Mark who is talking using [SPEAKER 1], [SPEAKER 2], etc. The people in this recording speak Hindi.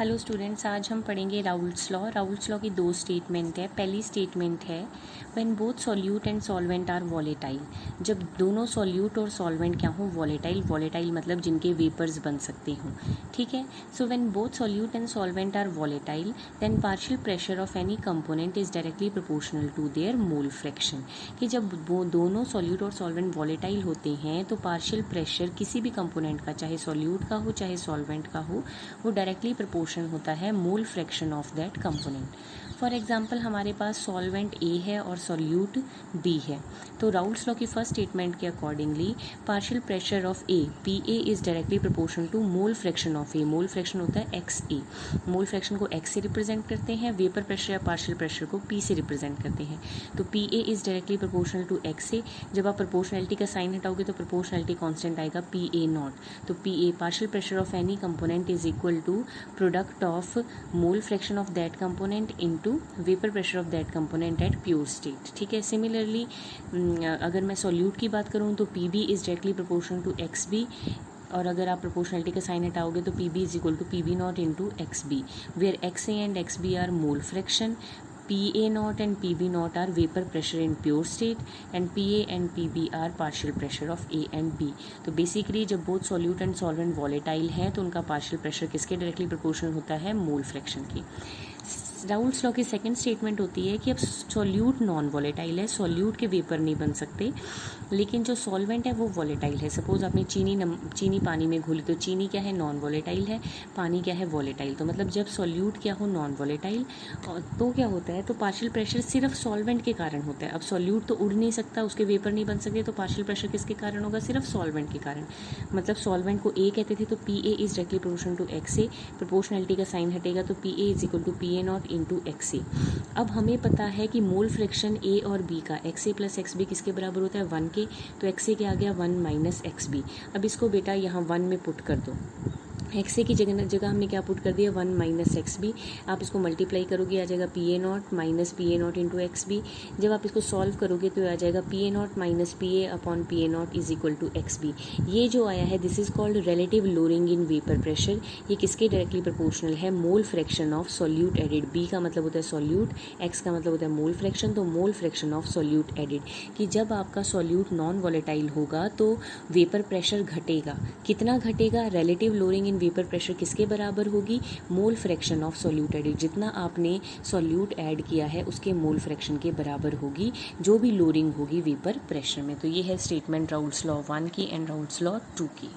[SPEAKER 1] हेलो स्टूडेंट्स, आज हम पढ़ेंगे राउल्ट्स लॉ। राउल्ट्स लॉ की दो स्टेटमेंट है। पहली स्टेटमेंट है when both solute and solvent are volatile. जब दोनों सॉल्यूट और सॉल्वेंट क्या हो, वॉलेटाइल। वॉलेटाइल मतलब जिनके वेपर्स बन सकते हों, ठीक है। So when both solute and solvent are volatile then partial pressure of any component is directly proportional to their mole fraction. कि जब वो दोनों सॉल्यूट और सॉल्वेंट वॉलेटाइल होते हैं तो पार्शियल प्रेशर किसी भी कंपोनेंट का, चाहे सॉल्यूट का हो चाहे सॉल्वेंट का हो, वो डायरेक्टली प्रोपोर्शन होता है mole fraction of that component. For example हमारे पास सॉल्वेंट ए है और सॉल्यूट बी है, तो राउल्ट्स लॉ की फर्स्ट स्टेटमेंट के accordingly partial pressure of A P A is directly proportional to mole fraction of A. Mole fraction होता है एक्स ए। मोल फ्रैक्शन को एक्स से रिप्रेजेंट करते हैं, वेपर प्रेशर या पार्शियल प्रेशर को पी से रिप्रेजेंट करते हैं। तो P A is directly proportional to X A. जब आप प्रोपोर्शनलिटी का साइन हटाओगे तो प्रोपोर्शनलिटी कांस्टेंट आएगा पी ए नॉट। तो P A partial pressure of any component is equal to product of mole fraction of that component into vapour pressure of that component at pure state, ठीक है। सिमिलरली अगर मैं सॉल्यूट की बात करूँ तो P B is directly proportional to X B, और अगर आप प्रोपोर्शनलिटी का साइन हटाओगे तो P B is equal to P B naught into X B, where X A and X B are mole fraction, PA naught and PB naught are vapor pressure in pure state and PA and PB are partial pressure of A and B। तो बेसिकली जब both solute and solvent volatile हैं तो उनका पार्शियल प्रेशर किसके डायरेक्टली प्रोपोर्शनल होता है, मोल फ्रैक्शन की। राउल्ट्स लॉ की सेकंड स्टेटमेंट होती है कि अब सॉल्यूट नॉन वॉलेटाइल है, सॉल्यूट के वेपर नहीं बन सकते, लेकिन जो सॉल्वेंट है वो वॉलेटाइल है। सपोज आपने चीनी पानी में घोली, तो चीनी क्या है, नॉन वॉलेटाइल है, पानी क्या है, वॉलेटाइल। तो मतलब जब सॉल्यूट क्या हो, नॉन वॉलेटाइल, तो क्या होता है, तो पार्शियल प्रेशर सिर्फ सॉल्वेंट के कारण होता है। अब सॉल्यूट तो उड़ नहीं सकता, उसके वेपर नहीं बन सकते, तो पार्शियल प्रेशर किसके कारण होगा, सिर्फ सॉल्वेंट के कारण। मतलब सॉल्वेंट को ए कहते थे तो P A is directly proportional to X A, proportionality का साइन हटेगा तो P A is equal to P A not into X A. अब हमें पता है कि मोल फ्रैक्शन ए और बी का एक्स ए प्लस एक्स बी किसके बराबर होता है, 1 के। तो एक्स ए क्या आ गया, 1 माइनस एक्स बी। अब इसको बेटा यहाँ 1 में पुट कर दो। एक्स ए की जगह हमने क्या पुट कर दिया, 1 माइनस एक्स बी। आप इसको मल्टीप्लाई करोगे आ जाएगा P A naught minus P A not into X B. जब आप इसको सॉल्व करोगे तो आ जाएगा P A naught minus P A upon P A naught is equal to X B. ये जो आया है this is called relative lowering in vapour pressure. ये किसके डायरेक्टली प्रोपोर्शनल है, mole fraction of solute added. B का मतलब होता है सॉल्यूट, एक्स का मतलब होता है मोल फ्रैक्शन, तो मोल फ्रैक्शन ऑफ सॉल्यूट एडिड। कि जब आपका सॉल्यूट नॉन वॉलेटाइल होगा तो वेपर प्रेशर घटेगा। कितना घटेगा, relative lowering in vapour pressure किसके बराबर होगी, मोल फ्रैक्शन ऑफ सॉल्यूट एडिड। जितना आपने सॉल्यूट ऐड किया है उसके मोल फ्रैक्शन के बराबर होगी जो भी लोअरिंग होगी वेपर प्रेशर में। तो ये है स्टेटमेंट राउल्ट्स लॉ 1 की एंड राउल्ट्स लॉ 2 की।